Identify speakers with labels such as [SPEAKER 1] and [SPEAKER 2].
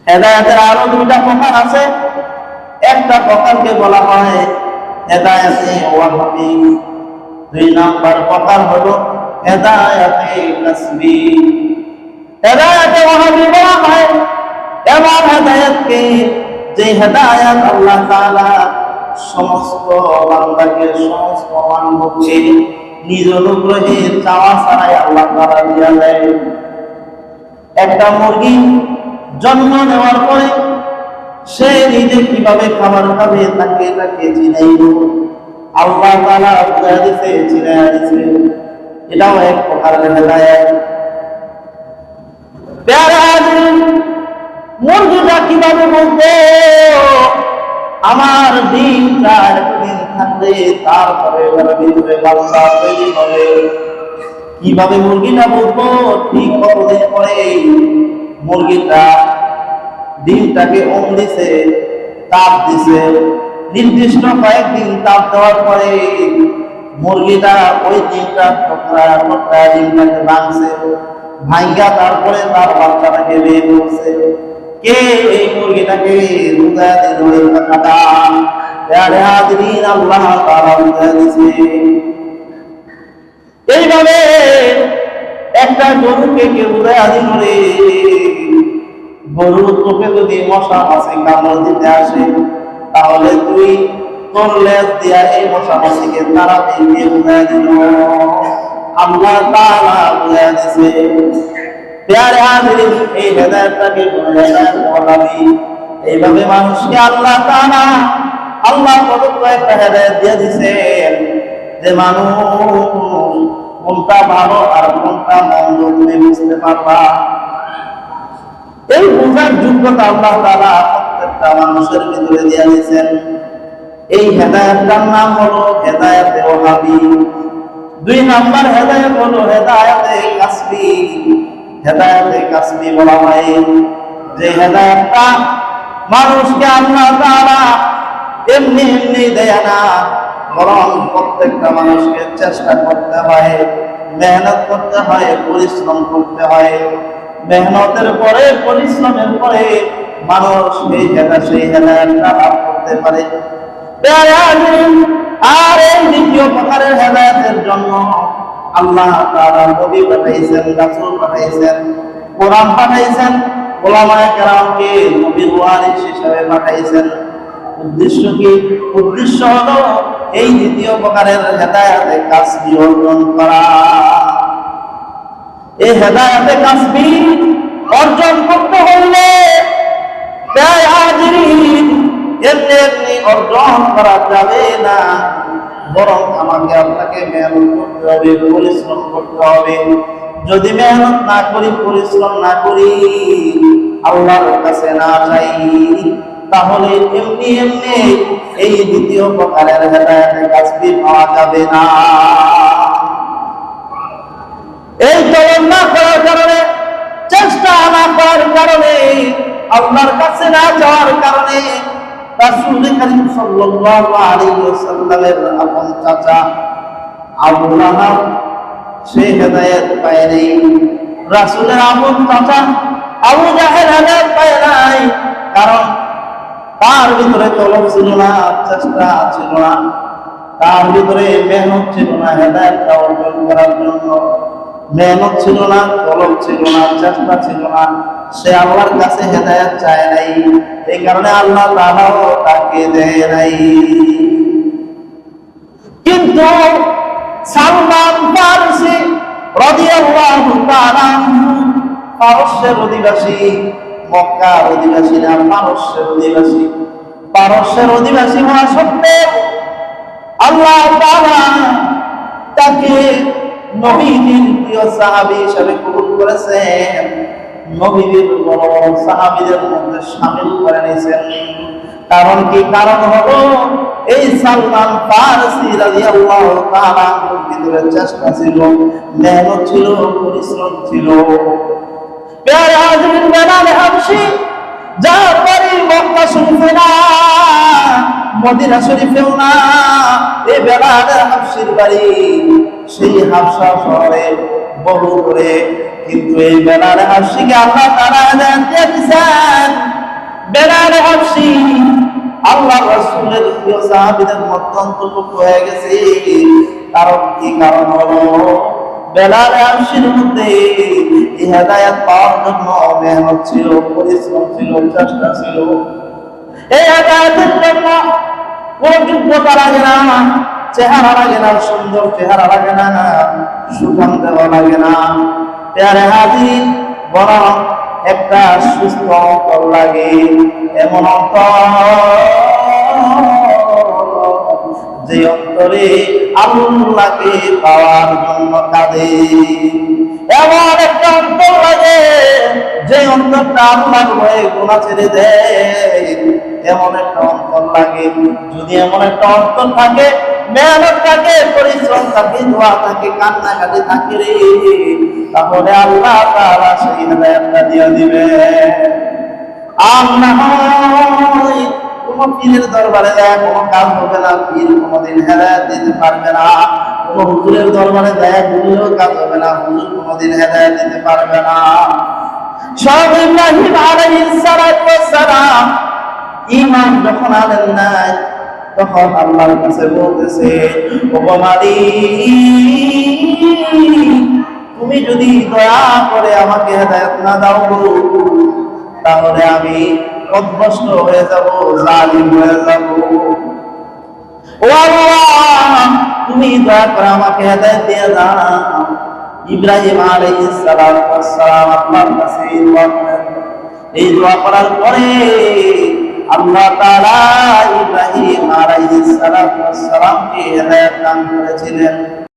[SPEAKER 1] হেদায়েতের আরো দুইটা প্রকার আছে। একটা প্রকারকে বলা হয় হেদায়েতে ওয়াহাবি, দুই নাম্বার প্রকার হলো হেদায়েতে কাসবি। হেদায়েতে ওয়াহাবি বলা হয় এমন হেদায়েতকে যে হেদায়েত আল্লাহ তাআলা সমস্ত বান্দাকে, সমস্ত মানবকে নিজ অনুগ্রহে চাওয়া ছাড়াই আল্লাহ তাআলা দিয়া দেয়। একটা মুরগি জন্ম নেওয়ার পরে সে নিজে কিভাবে খাবার খাবে তাকে চিনাইব, আল্লাহ তাআলা বুঝাইয়া দিছে, চিনাইয়া দিছে। এটাও এক প্রকারের হেদায়েত। প্যারা মুরগিটা কিভাবে বলতো আমার ডিমটা একদিন থাকবে, তারপরে ভিতরে বাচ্চা তৈরি হবে। কিভাবে মুরগিটা বলবো? ঠিক কতদিন পরে মুরগিটা ডিমটাকে ওম দিছে, তাপ দিছে, নির্দিষ্ট কয়েকদিন তাপ দেওয়ার পরে মুরগিটা ওই ডিমটা ঠোকরা ডিমটাকে ভাঙছে, ভাঙ্গা তারপরে তার বাচ্চাটাকে বের করছে। কে এই মুরগিটাকে বুঝায়া দিল এই কথাটা? প্যারে হাজরিন, আল্লাহ তাআলা বুঝায়া দিছে। এইভাবে একটা গরুকে কে বুঝায়া দিল রে, গরুর চোখে যদি মশা মাছি কামড় দিতে আসে তাহলে তুই তোর লেজ দিয়া এই মশা মাছিকে তাড়াতে গিয়ে বুঝায়া দিল। আল্লাহ তাআলা বুঝায়া দিছে। প্যারে হাজরিন, এই হেদায়েতটাকে হেদায়েত ওয়াহাবি। এইভাবে মানুষকে আল্লাহ তাআলা প্রদত্ত একটা হেদায়েত দিয়ে দিয়েছেন যে মানুষ কোনটা ভালো আর কোনটা মন্দ তুমি বুঝতে পারবা। এই বোঝার যোগ্যতা আল্লাহ তাআলা প্রত্যেকটা মানুষের ভিতরে দিয়ে দিয়েছেন। এই হেদায়েতটার নাম হলো হেদায়েতে ওয়াহাবি। দুই নাম্বার হেদায়েত হলো হেদায়েতে কাসবি। হেদায়েতে কাসবি বলা হয় যে হেদায়েতটা মানুষকে আল্লাহ তাআলা এমনি দেয় না, বরং প্রত্যেকটা মানুষকে চেষ্টা করতে হয়, মেহনত করতে হয়, পরিশ্রম করতে হয়। মেহনতের পরে, পরিশ্রমের পরে মানুষ সেই হেদায়েতটা লাভ করতে পারে। আর এই দ্বিতীয় প্রকারের হেদায়েতের জন্য আল্লাহ তাআলা নবী পাঠাইছেন, রাসূল পাঠাইছেন, কোরআন পাঠাইছেন, উলামায়ে কেরামকে নবীর ওয়ারিস হিসেবে পাঠাইছেন। উদ্দেশ্য কি? উদ্দেশ্য হলো এই দ্বিতীয় প্রকারের হেদায়েতে কাসবি অর্জন করা। এই হেদায়েতে কাসবি অর্জন করতে হলে এমনি অর্জন করা যাবে না, বরং আমাকে আপনাকে মেহনত করতে হবে, পরিশ্রম করতে হবে। যদি মেহনত না করি, পরিশ্রম না করি, আল্লাহর কাছে না চাই, তাহলে এমনি এই দ্বিতীয় প্রকারের হেদায়েতে কাসবি পাওয়া যাবে না। এই চলন না করার কারণে, চেষ্টা না করার কারণে, আল্লাহর কাছে না যাওয়ার কারণে রাসূল করিম সাল্লাল্লাহু আলাইহি ওয়াসাল্লামের আপন চাচা আবু লাহাব সে হেদায়েত পায় নাই। রাসূলের আপন চাচা আবু জাহেল হেদায়েত পায় নাই, কারণ তার ভিতরে তলব ছিল না, চেষ্টা ছিল না, তার ভিতরে মেহনত ছিল না। হেদায়েতটা অর্জন করার জন্য মেহনত ছিল না, তলব ছিল না, চেষ্টা ছিল না। সে আল্লাহর কাছে হেদায়েত চায় নাই, এই কারণে আল্লাহ তাআলাও তাকে দেয় নাই। কিন্তু সালমান ফারসি রাদিয়াল্লাহু তাআলা পারস্যের অধিবাসী, মক্কার অধিবাসী না, পারস্যের অধিবাসী। পারস্যের অধিবাসী হওয়া সত্ত্বেও আল্লাহ তাআলা তাকে নবীর প্রিয় সাহাবী হিসেবে কবুল করেছেন, নবীর বড় সাহাবীদের মধ্যে শামিল করে নিয়েছেন। কারণ কি? কারণ হলো এই সালমান ফারসি রাদিয়াল্লাহু তাআলা ভিতরে চেষ্টা ছিল, মেহনত ছিল, পরিশ্রম ছিল। প্যারা হাজরিন, বেলাল হাবশী যার বাড়ি মক্কা শরীফে না, মদিনা শরীফেও না, এই বেলাল হাবশীর বাড়ি সেই হাবশা শহরে বহু দূরে। কিন্তু এই বেলাল হাবশীকে আল্লাহ তাআলা হেদায়েত দিয়েছেন। বেলাল হাবশী আল্লাহ রাসূলের প্রিয় সাহাবীদের মধ্যে অন্তর্ভুক্ত হয়ে গেছে। কারণ কি? কারণ হলো বেলাল হাবশীর মধ্যে এই হেদায়েত পাওয়ার জন্য মেহনত ছিল, পরিশ্রম ছিল, চেষ্টা ছিল। এই হেদায়েতের জন্য কোন যোগ্যতা লাগে না, চেহারা লাগে না, সুন্দর চেহারা লাগে না, সুঠাম দেওয়া লাগে না, পেয়ারে হাজির, বরং একটা সুস্থ অন্তর লাগে। এমন অন্তর যে অন্তরে আল্লাহকে পাওয়ার জন্য কাঁদে। এমন একটা অন্তর লাগে যে অন্তরটা আল্লাহর ভয়ে গুনাহ ছেড়ে দেয়। এমন একটা অন্তর লাগে। যদি এমন একটা অন্তর থাকে, মেহনত থাকে, পরিশ্রম থাকে, দোয়া থাকে, কান্নাকাটি থাকে রে, তাহলে আল্লাহ তাআলা সেই হেদায়েতটা দিয়ে দিবে। আর না হয় কোন পীরের দরবারে যায় কোনো কাজ হবে না, পীর কোনোদিন হেদায়েত দিতে পারবে না। কোন হুজুরের দরবারে যায় বললেও কাজ হবে না, হুজুর কোনোদিন হেদায়েত দিতে পারবে না। সব ইব্রাহিম আলাইহিস সালাম ঈমান যখন আনেন নাই, তখন আল্লাহর কাছে বলতেছে, ও মালিক, তুমি যদি দয়া করে আমাকে হেদায়েত না দাও তাহলে আমি পথভ্রষ্ট হয়ে যাব, জালিম হয়ে যাব। ও আল্লাহ, তুমি দয়া করে আমাকে হেদায়েত দিয়ে দাও। ইব্রাহিম আলাইহিস সালাম আল্লাহর কাছে এই দোয়া করার পরে আল্লাহ তাআলা ইব্রাহিম আলাইহিস সালামকে হেদায়েত দান করেছিলেন।